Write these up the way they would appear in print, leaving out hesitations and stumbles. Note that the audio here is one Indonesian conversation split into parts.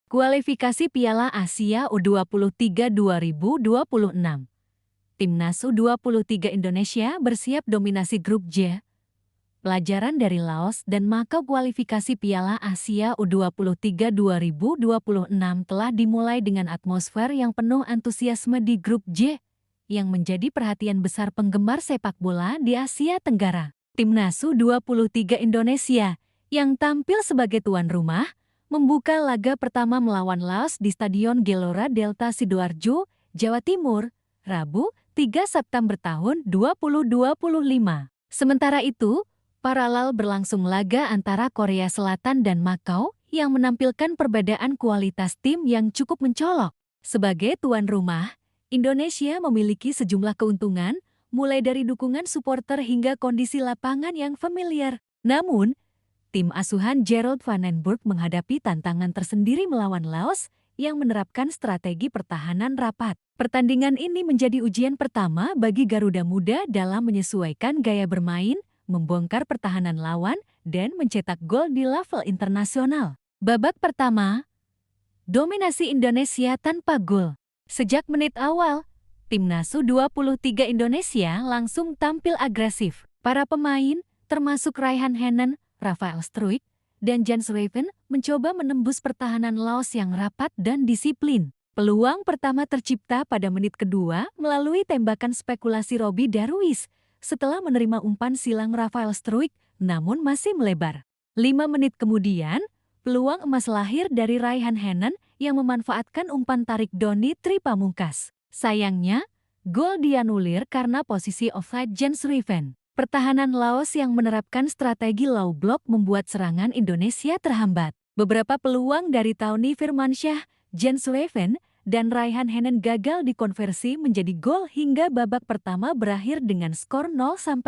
Kualifikasi Piala Asia U23 2026. Timnas U23 Indonesia bersiap dominasi grup J. Pelajaran dari Laos dan Makau. Kualifikasi Piala Asia U23 2026 telah dimulai dengan atmosfer yang penuh antusiasme di grup J, yang menjadi perhatian besar penggemar sepak bola di Asia Tenggara. Timnas U23 Indonesia yang tampil sebagai tuan rumah membuka laga pertama melawan Laos di Stadion Gelora Delta Sidoarjo, Jawa Timur, Rabu, 3 September tahun 2025. Sementara itu, paralel berlangsung laga antara Korea Selatan dan Makau yang menampilkan perbedaan kualitas tim yang cukup mencolok. Sebagai tuan rumah, Indonesia memiliki sejumlah keuntungan, mulai dari dukungan supporter hingga kondisi lapangan yang familiar. Namun, tim asuhan Gerald Van den Burg menghadapi tantangan tersendiri melawan Laos yang menerapkan strategi pertahanan rapat. Pertandingan ini menjadi ujian pertama bagi Garuda Muda dalam menyesuaikan gaya bermain, membongkar pertahanan lawan, dan mencetak gol di level internasional. Babak pertama, dominasi Indonesia tanpa gol. Sejak menit awal, Timnas U23 Indonesia langsung tampil agresif. Para pemain, termasuk Raihan Hennen, Rafael Struijk, dan Jens Raven mencoba menembus pertahanan Laos yang rapat dan disiplin. Peluang pertama tercipta pada menit kedua melalui tembakan spekulasi Robbie Darwish setelah menerima umpan silang Rafael Struijk, namun masih melebar. 5 menit kemudian, peluang emas lahir dari Raihan Hennen yang memanfaatkan umpan tarik Donny Tri Pamungkas. Sayangnya, gol dianulir karena posisi offside Jens Raven. Pertahanan Laos yang menerapkan strategi low block membuat serangan Indonesia terhambat. Beberapa peluang dari Tauni Firmansyah, Jens Raven, dan Raihan Hennen gagal dikonversi menjadi gol hingga babak pertama berakhir dengan skor 0-0.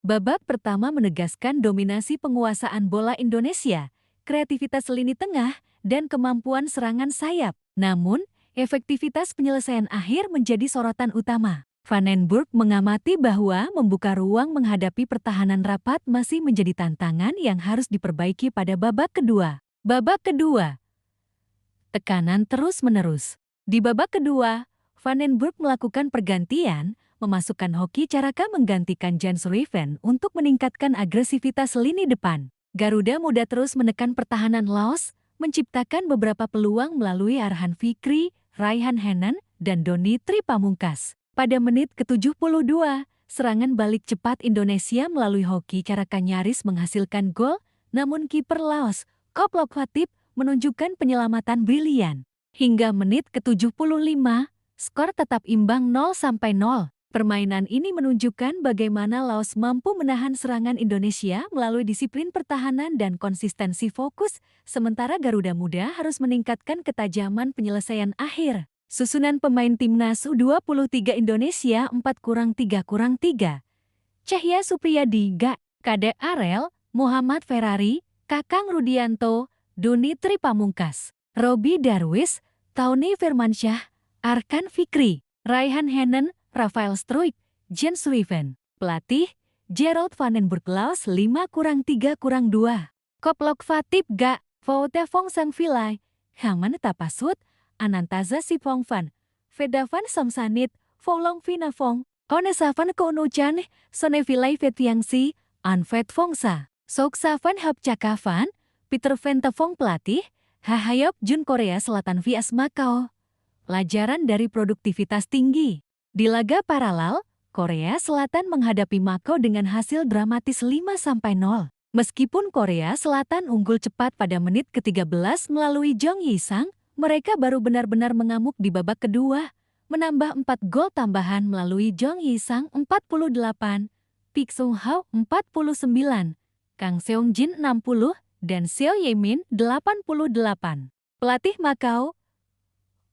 Babak pertama menegaskan dominasi penguasaan bola Indonesia, kreativitas lini tengah, dan kemampuan serangan sayap. Namun, efektivitas penyelesaian akhir menjadi sorotan utama. Van den Burg mengamati bahwa membuka ruang menghadapi pertahanan rapat masih menjadi tantangan yang harus diperbaiki pada babak kedua. Babak kedua, tekanan terus-menerus. Di babak kedua, Van den Burg melakukan pergantian, memasukkan Hoki Caraka menggantikan Jens Raven untuk meningkatkan agresivitas lini depan. Garuda Muda terus menekan pertahanan Laos, menciptakan beberapa peluang melalui Arhan Fikri, Raihan Hennen, dan Donny Tri Pamungkas. Pada menit ke-72, serangan balik cepat Indonesia melalui Hoki Caraka nyaris menghasilkan gol, namun kiper Laos, Kop Lokfatip, menunjukkan penyelamatan brilian. Hingga menit ke-75, skor tetap imbang 0-0. Permainan ini menunjukkan bagaimana Laos mampu menahan serangan Indonesia melalui disiplin pertahanan dan konsistensi fokus, sementara Garuda Muda harus meningkatkan ketajaman penyelesaian akhir. Susunan pemain Timnas U23 Indonesia 4-3-3. Cahya Supriyadi, Kade Arel, Muhammad Ferrari, Kakang Rudianto, Donny Tri Pamungkas, Robbie Darwish, Tauni Firmansyah, Arhan Fikri, Raihan Hennen, Rafael Struijk, Jens Raven. Pelatih, Gerald Van den Burg. Laos 5-3-2. Kop Lokfatip, Voute Phong Sang Vilai, Haman Tapasut, Anantaza Sipongvan, Vedavan Somsanit, Folong Vinafong, Konesavan Kounuchan, Sonevilai Vetiangsi, Anvet Fongsa, Soksavan Hapcakavan, Peter Ventafong. Pelatih, Hahayok Jun. Korea Selatan vs Makau. Pelajaran dari produktivitas tinggi. Di laga paralel, Korea Selatan menghadapi Makau dengan hasil dramatis 5-0. Meskipun Korea Selatan unggul cepat pada menit ke-13 melalui Jong Yi-sang, mereka baru benar-benar mengamuk di babak kedua, menambah 4 gol tambahan melalui Jong Yi-sang 48, Pik Sung Hao 49, Kang Seong Jin 60, dan Seo Ye-min 88. Pelatih Makau,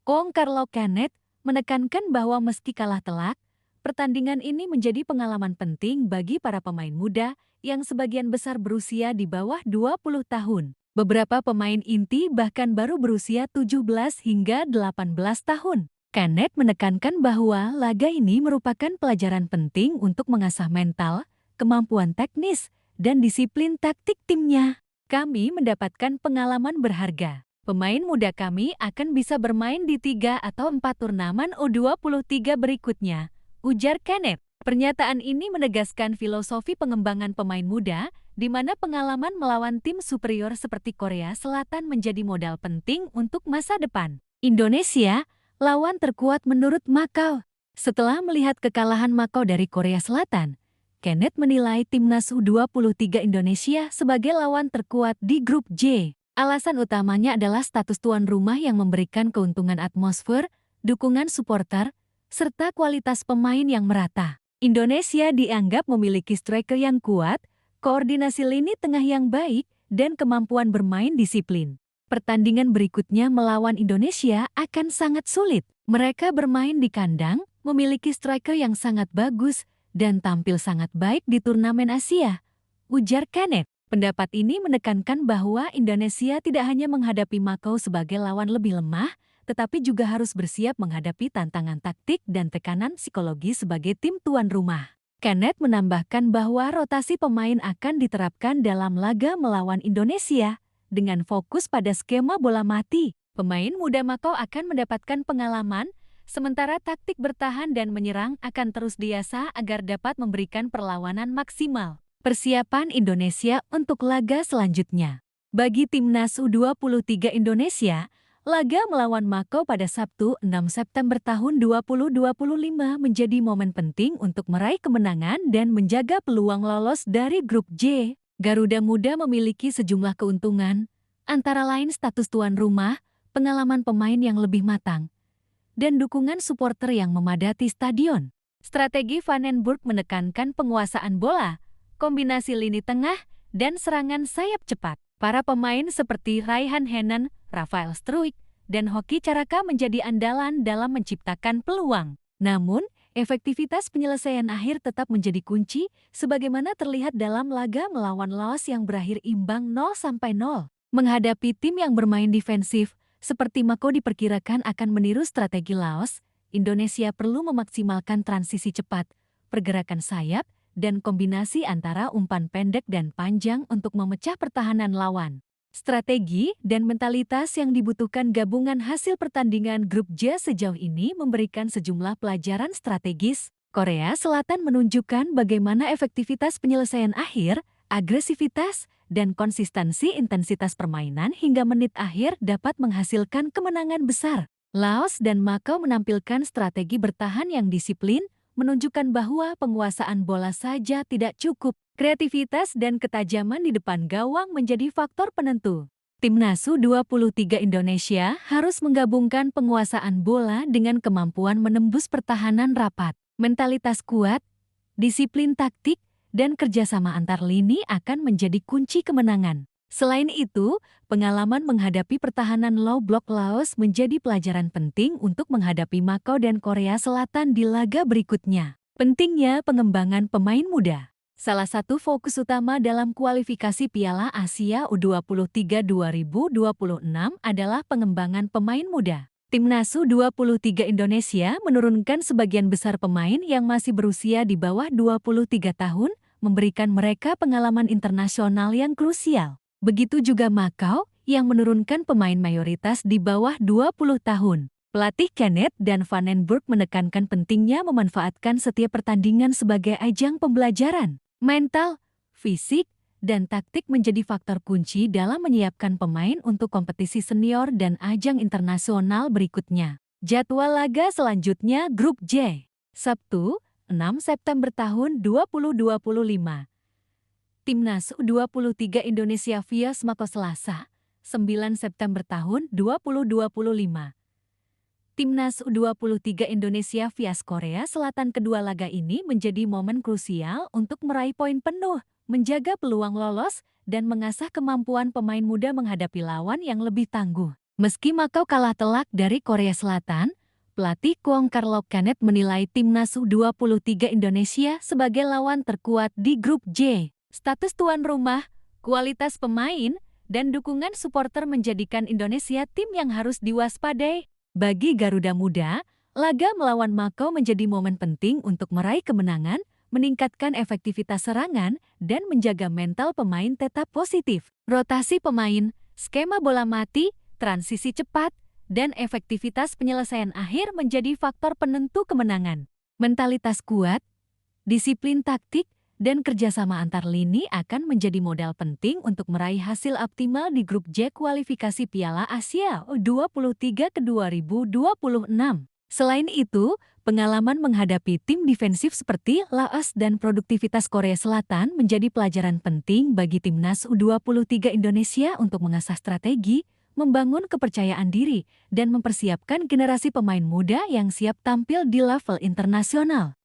Kong Carlo Canet, menekankan bahwa meski kalah telak, pertandingan ini menjadi pengalaman penting bagi para pemain muda yang sebagian besar berusia di bawah 20 tahun. Beberapa pemain inti bahkan baru berusia 17 hingga 18 tahun. Canet menekankan bahwa laga ini merupakan pelajaran penting untuk mengasah mental, kemampuan teknis, dan disiplin taktik timnya. Kami mendapatkan pengalaman berharga. Pemain muda kami akan bisa bermain di 3 atau 4 turnamen U23 berikutnya, ujar Kenneth. Pernyataan ini menegaskan filosofi pengembangan pemain muda, di mana pengalaman melawan tim superior seperti Korea Selatan menjadi modal penting untuk masa depan. Indonesia, lawan terkuat menurut Makau. Setelah melihat kekalahan Makau dari Korea Selatan, Kenneth menilai timnas U23 Indonesia sebagai lawan terkuat di grup J. Alasan utamanya adalah status tuan rumah yang memberikan keuntungan atmosfer, dukungan supporter, serta kualitas pemain yang merata. Indonesia dianggap memiliki striker yang kuat, koordinasi lini tengah yang baik, dan kemampuan bermain disiplin. Pertandingan berikutnya melawan Indonesia akan sangat sulit. Mereka bermain di kandang, memiliki striker yang sangat bagus, dan tampil sangat baik di turnamen Asia, ujar Kenneth. Pendapat ini menekankan bahwa Indonesia tidak hanya menghadapi Makau sebagai lawan lebih lemah, tetapi juga harus bersiap menghadapi tantangan taktik dan tekanan psikologi sebagai tim tuan rumah. Kenneth menambahkan bahwa rotasi pemain akan diterapkan dalam laga melawan Indonesia dengan fokus pada skema bola mati. Pemain muda Makau akan mendapatkan pengalaman, sementara taktik bertahan dan menyerang akan terus diasah agar dapat memberikan perlawanan maksimal. Persiapan Indonesia untuk laga selanjutnya. Bagi timnas U23 Indonesia, laga melawan Makau pada Sabtu 6 September tahun 2025 menjadi momen penting untuk meraih kemenangan dan menjaga peluang lolos dari grup J. Garuda Muda memiliki sejumlah keuntungan, antara lain status tuan rumah, pengalaman pemain yang lebih matang, dan dukungan supporter yang memadati stadion. Strategi Vandenberg menekankan penguasaan bola, kombinasi lini tengah, dan serangan sayap cepat. Para pemain seperti Raihan Henan, Rafael Struijk, dan Hoki Caraka menjadi andalan dalam menciptakan peluang. Namun, efektivitas penyelesaian akhir tetap menjadi kunci, sebagaimana terlihat dalam laga melawan Laos yang berakhir imbang 0-0. Menghadapi tim yang bermain defensif, seperti Makau diperkirakan akan meniru strategi Laos, Indonesia perlu memaksimalkan transisi cepat, pergerakan sayap, dan kombinasi antara umpan pendek dan panjang untuk memecah pertahanan lawan. Strategi dan mentalitas yang dibutuhkan gabungan hasil pertandingan grup J sejauh ini memberikan sejumlah pelajaran strategis. Korea Selatan menunjukkan bagaimana efektivitas penyelesaian akhir, agresivitas, dan konsistensi intensitas permainan hingga menit akhir dapat menghasilkan kemenangan besar. Laos dan Makau menampilkan strategi bertahan yang disiplin, menunjukkan bahwa penguasaan bola saja tidak cukup. Kreativitas dan ketajaman di depan gawang menjadi faktor penentu. Timnas U23 Indonesia harus menggabungkan penguasaan bola dengan kemampuan menembus pertahanan rapat. Mentalitas kuat, disiplin taktik, dan kerjasama antar lini akan menjadi kunci kemenangan. Selain itu, pengalaman menghadapi pertahanan low block Laos menjadi pelajaran penting untuk menghadapi Makau dan Korea Selatan di laga berikutnya. Pentingnya pengembangan pemain muda. Salah satu fokus utama dalam kualifikasi Piala Asia U23 2026 adalah pengembangan pemain muda. Timnas U23 Indonesia menurunkan sebagian besar pemain yang masih berusia di bawah 23 tahun, memberikan mereka pengalaman internasional yang krusial. Begitu juga Makau yang menurunkan pemain mayoritas di bawah 20 tahun. Pelatih Kenneth dan Vandenberg menekankan pentingnya memanfaatkan setiap pertandingan sebagai ajang pembelajaran. Mental, fisik, dan taktik menjadi faktor kunci dalam menyiapkan pemain untuk kompetisi senior dan ajang internasional berikutnya. Jadwal laga selanjutnya Grup J. Sabtu, 6 September tahun 2025. Timnas U23 Indonesia vs Makau Selasa, 9 September tahun 2025. Timnas U23 Indonesia vs Korea Selatan. Kedua laga ini menjadi momen krusial untuk meraih poin penuh, menjaga peluang lolos, dan mengasah kemampuan pemain muda menghadapi lawan yang lebih tangguh. Meski Makau kalah telak dari Korea Selatan, pelatih Kwon Karl-ok Kenneth menilai Timnas U23 Indonesia sebagai lawan terkuat di Grup J. Status tuan rumah, kualitas pemain, dan dukungan supporter menjadikan Indonesia tim yang harus diwaspadai. Bagi Garuda Muda, laga melawan Makau menjadi momen penting untuk meraih kemenangan, meningkatkan efektivitas serangan, dan menjaga mental pemain tetap positif. Rotasi pemain, skema bola mati, transisi cepat, dan efektivitas penyelesaian akhir menjadi faktor penentu kemenangan. Mentalitas kuat, disiplin taktik, dan kerjasama antar lini akan menjadi modal penting untuk meraih hasil optimal di grup J kualifikasi Piala Asia U23 ke 2026. Selain itu, pengalaman menghadapi tim defensif seperti Laos dan produktivitas Korea Selatan menjadi pelajaran penting bagi timnas U23 Indonesia untuk mengasah strategi, membangun kepercayaan diri, dan mempersiapkan generasi pemain muda yang siap tampil di level internasional.